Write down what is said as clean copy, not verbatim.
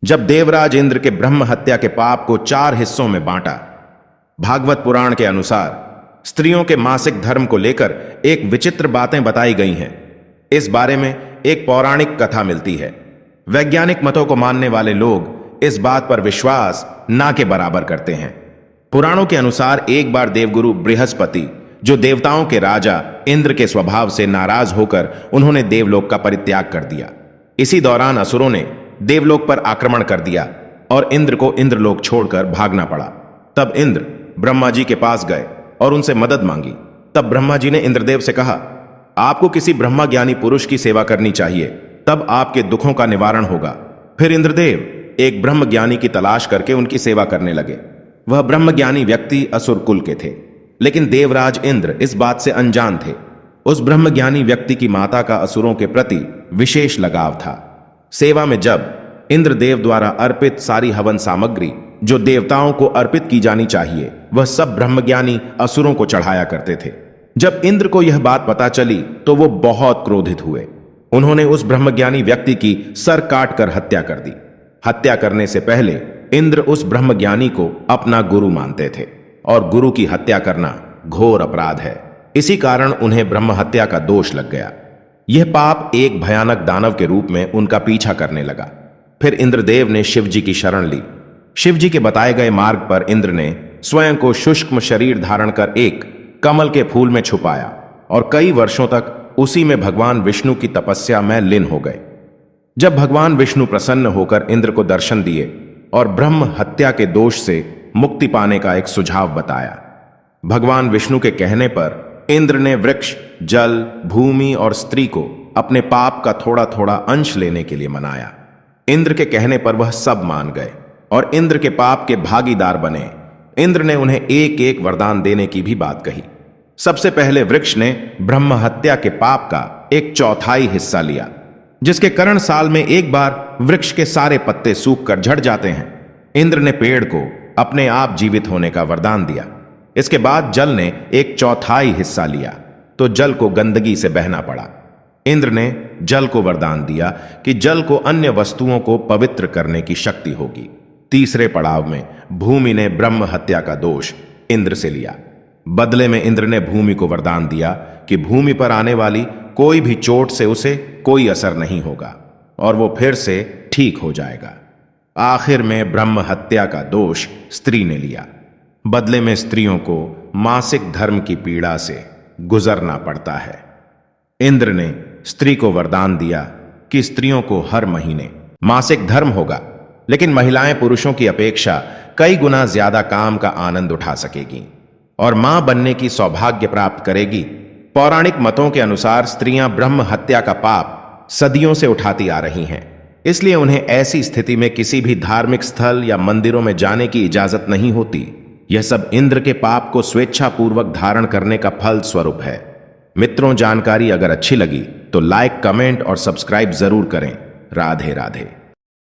जब देवराज इंद्र के ब्रह्म हत्या के पाप को 4 हिस्सों में बांटा। भागवत पुराण के अनुसार स्त्रियों के मासिक धर्म को लेकर एक विचित्र बातें बताई गई हैं। इस बारे में एक पौराणिक कथा मिलती है। वैज्ञानिक मतों को मानने वाले लोग इस बात पर विश्वास ना के बराबर करते हैं। पुराणों के अनुसार एक बार देवगुरु बृहस्पति, जो देवताओं के राजा इंद्र के स्वभाव से नाराज होकर उन्होंने देवलोक का परित्याग कर दिया। इसी दौरान असुरों ने देवलोक पर आक्रमण कर दिया और इंद्र को इंद्रलोक छोड़कर भागना पड़ा। तब इंद्र ब्रह्मा जी के पास गए और उनसे मदद मांगी। तब ब्रह्मा जी ने इंद्रदेव से कहा, आपको किसी ब्रह्मा ज्ञानी पुरुष की सेवा करनी चाहिए, तब आपके दुखों का निवारण होगा। फिर इंद्रदेव एक ब्रह्म ज्ञानी की तलाश करके उनकी सेवा करने लगे। वह ब्रह्म ज्ञानी व्यक्ति असुर कुल के थे, लेकिन देवराज इंद्र इस बात से अनजान थे। उस ब्रह्म ज्ञानी व्यक्ति की माता का असुरों के प्रति विशेष लगाव था। सेवा में जब इंद्रदेव द्वारा अर्पित सारी हवन सामग्री जो देवताओं को अर्पित की जानी चाहिए, वह सब ब्रह्मज्ञानी असुरों को चढ़ाया करते थे। जब इंद्र को यह बात पता चली तो वो बहुत क्रोधित हुए। उन्होंने उस ब्रह्मज्ञानी व्यक्ति की सर काट कर हत्या कर दी। हत्या करने से पहले इंद्र उस ब्रह्मज्ञानी को अपना गुरु मानते थे और गुरु की हत्या करना घोर अपराध है। इसी कारण उन्हें ब्रह्म हत्या का दोष लग गया। यह पाप एक भयानक दानव के रूप में उनका पीछा करने लगा। फिर इंद्रदेव ने शिव जी की शरण ली। शिव जी के बताए गए मार्ग पर इंद्र ने स्वयं को शुष्क शरीर धारण कर एक कमल के फूल में छुपाया और कई वर्षों तक उसी में भगवान विष्णु की तपस्या में लीन हो गए। जब भगवान विष्णु प्रसन्न होकर इंद्र को दर्शन दिए और ब्रह्म हत्या के दोष से मुक्ति पाने का एक सुझाव बताया। भगवान विष्णु के कहने पर इंद्र ने वृक्ष, जल, भूमि और स्त्री को अपने पाप का थोड़ा थोड़ा अंश लेने के लिए मनाया। इंद्र के कहने पर वह सब मान गए और इंद्र के पाप के भागीदार बने। इंद्र ने उन्हें एक एक वरदान देने की भी बात कही। सबसे पहले वृक्ष ने ब्रह्म हत्या के पाप का 1/4 हिस्सा लिया, जिसके कारण साल में एक बार वृक्ष के सारे पत्ते सूख कर झड़ जाते हैं। इंद्र ने पेड़ को अपने आप जीवित होने का वरदान दिया। इसके बाद जल ने 1/4 हिस्सा लिया तो जल को गंदगी से बहना पड़ा। इंद्र ने जल को वरदान दिया कि जल को अन्य वस्तुओं को पवित्र करने की शक्ति होगी। तीसरे पड़ाव में भूमि ने ब्रह्म हत्या का दोष इंद्र से लिया। बदले में इंद्र ने भूमि को वरदान दिया कि भूमि पर आने वाली कोई भी चोट से उसे कोई असर नहीं होगा और वो फिर से ठीक हो जाएगा। आखिर में ब्रह्म हत्या का दोष स्त्री ने लिया। बदले में स्त्रियों को मासिक धर्म की पीड़ा से गुजरना पड़ता है। इंद्र ने स्त्री को वरदान दिया कि स्त्रियों को हर महीने मासिक धर्म होगा, लेकिन महिलाएं पुरुषों की अपेक्षा कई गुना ज्यादा काम का आनंद उठा सकेगी और मां बनने की सौभाग्य प्राप्त करेगी। पौराणिक मतों के अनुसार स्त्रियां ब्रह्म हत्या का पाप सदियों से उठाती आ रही हैं, इसलिए उन्हें ऐसी स्थिति में किसी भी धार्मिक स्थल या मंदिरों में जाने की इजाजत नहीं होती। यह सब इंद्र के पाप को स्वेच्छापूर्वक धारण करने का फल स्वरूप है। मित्रों, जानकारी अगर अच्छी लगी तो लाइक, कमेंट और सब्सक्राइब जरूर करें। राधे राधे।